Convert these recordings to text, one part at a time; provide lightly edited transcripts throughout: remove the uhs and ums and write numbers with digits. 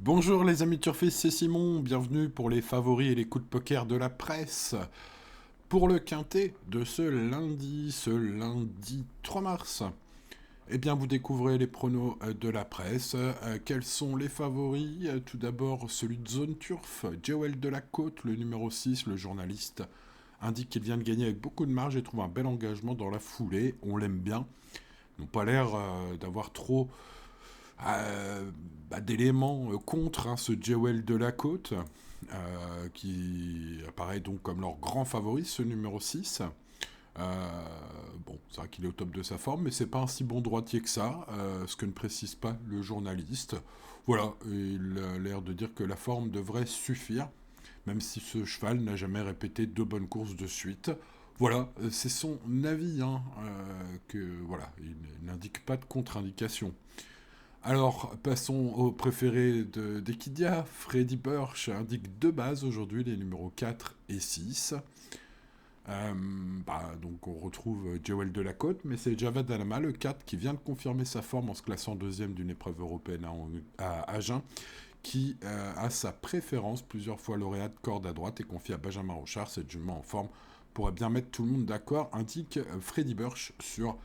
Bonjour les amis turfistes, c'est Simon, bienvenue pour les favoris et les coups de poker de la presse. Pour le quintet de ce lundi 3 mars, eh bien vous découvrez les pronos de la presse. Quels sont les favoris? Tout d'abord celui de Zone Turf, Joël Delacote, le numéro 6, le journaliste, indique qu'il vient de gagner avec beaucoup de marge et trouve un bel engagement dans la foulée, on l'aime bien. Ils n'ont pas l'air d'avoir trop d'éléments contre ce Jewel de la Côte, qui apparaît donc comme leur grand favori, ce numéro 6. Bon, c'est vrai qu'il est au top de sa forme, mais c'est pas un si bon droitier que ça, ce que ne précise pas le journaliste. Voilà, il a l'air de dire que la forme devrait suffire, même si ce cheval n'a jamais répété 2 bonnes courses de suite. Voilà, c'est son avis, hein, voilà, il n'indique pas de contre-indication. Alors, passons au préféré d'Equidia. Freddy Burch indique 2 bases aujourd'hui, les numéros 4 et 6. Donc on retrouve Jewel Delacote, mais c'est Javad Alama, le 4, qui vient de confirmer sa forme en se classant deuxième d'une épreuve européenne à Agen, qui a sa préférence, plusieurs fois lauréat de corde à droite, et confie à Benjamin Rochard. Cette jument en forme pourrait bien mettre tout le monde d'accord, indique Freddy Burch sur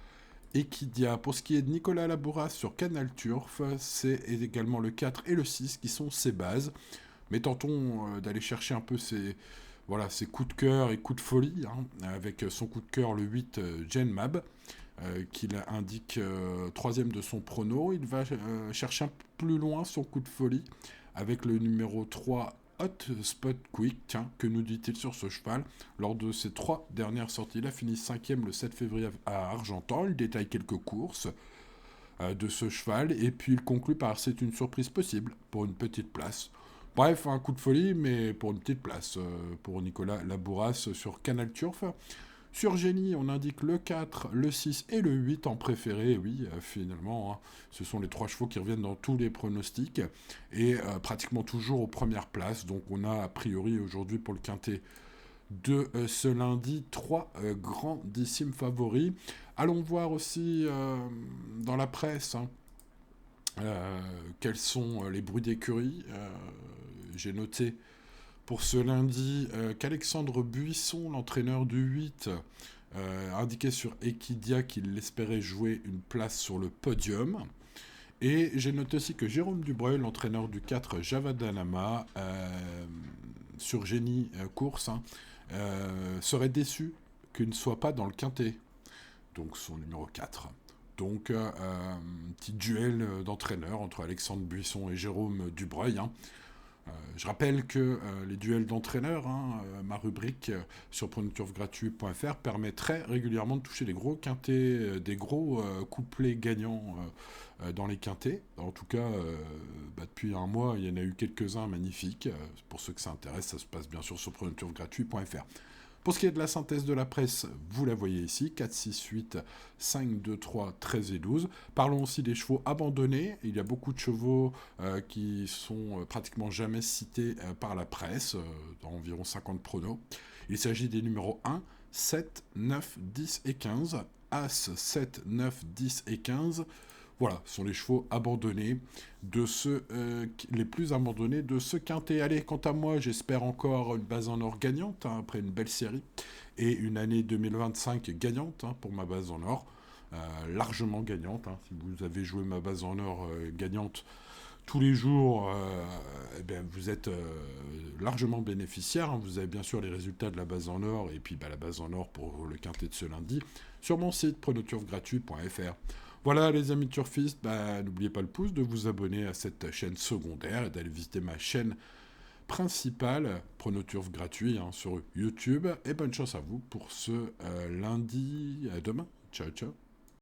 Equidia. Pour ce qui est de Nicolas Labouras sur Canal Turf, c'est également le 4 et le 6 qui sont ses bases. Mais tentons d'aller chercher un peu ses coups de cœur et coups de folie, hein, avec son coup de cœur le 8, Jen Mab, qu'il indique troisième de son prono. Il va chercher un peu plus loin son coup de folie avec le numéro 3, Hot Spot Quick. Tiens, que nous dit-il sur ce cheval? Lors de ses 3 dernières sorties, il a fini 5e le 7 février à Argentan. Il détaille quelques courses de ce cheval, et puis il conclut par c'est une surprise possible pour une petite place. Bref, un coup de folie, mais pour une petite place, pour Nicolas Labouras sur Canal Turf. Sur Génie, on indique le 4, le 6 et le 8 en préféré. Oui, finalement, hein, ce sont les 3 chevaux qui reviennent dans tous les pronostics, et pratiquement toujours aux premières places. Donc on a a priori aujourd'hui pour le quintet de ce lundi 3 grandissimes favoris. Allons voir aussi dans la presse, hein, quels sont les bruits d'écurie. J'ai noté pour ce lundi qu'Alexandre Buisson, l'entraîneur du 8, indiquait sur Equidia qu'il espérait jouer une place sur le podium. Et j'ai noté aussi que Jérôme Dubreuil, l'entraîneur du 4, Javadanama, sur Génie Course, hein, serait déçu qu'il ne soit pas dans le quintet, donc son numéro 4. Donc, un petit duel d'entraîneurs entre Alexandre Buisson et Jérôme Dubreuil, hein. Je rappelle que les duels d'entraîneurs, hein, ma rubrique sur pronoturfgratuit.fr, permet très régulièrement de toucher des gros quintets, des gros couplets gagnants dans les quintets. En tout cas, depuis un mois, il y en a eu quelques-uns magnifiques. Pour ceux que ça intéresse, ça se passe bien sûr sur pronoturfgratuit.fr. Pour ce qui est de la synthèse de la presse, vous la voyez ici, 4, 6, 8, 5, 2, 3, 13 et 12. Parlons aussi des chevaux abandonnés. Il y a beaucoup de chevaux qui sont pratiquement jamais cités par la presse, dans environ 50 pronos. Il s'agit des numéros 1, 7, 9, 10 et 15. As, 7, 9, 10 et 15. Voilà, ce sont les chevaux abandonnés, les plus abandonnés de ce quintet. Allez, quant à moi, j'espère encore une base en or gagnante, hein, après une belle série, et une année 2025 gagnante, hein, pour ma base en or, largement gagnante, hein. Si vous avez joué ma base en or gagnante tous les jours, vous êtes largement bénéficiaire, hein. Vous avez bien sûr les résultats de la base en or, et puis la base en or pour le quintet de ce lundi, sur mon site pronoturfgratuit.fr. Voilà les amis turfistes, n'oubliez pas le pouce, de vous abonner à cette chaîne secondaire et d'aller visiter ma chaîne principale, Pronoturf gratuit, hein, sur YouTube. Et bonne chance à vous pour ce lundi. À demain. Ciao, ciao.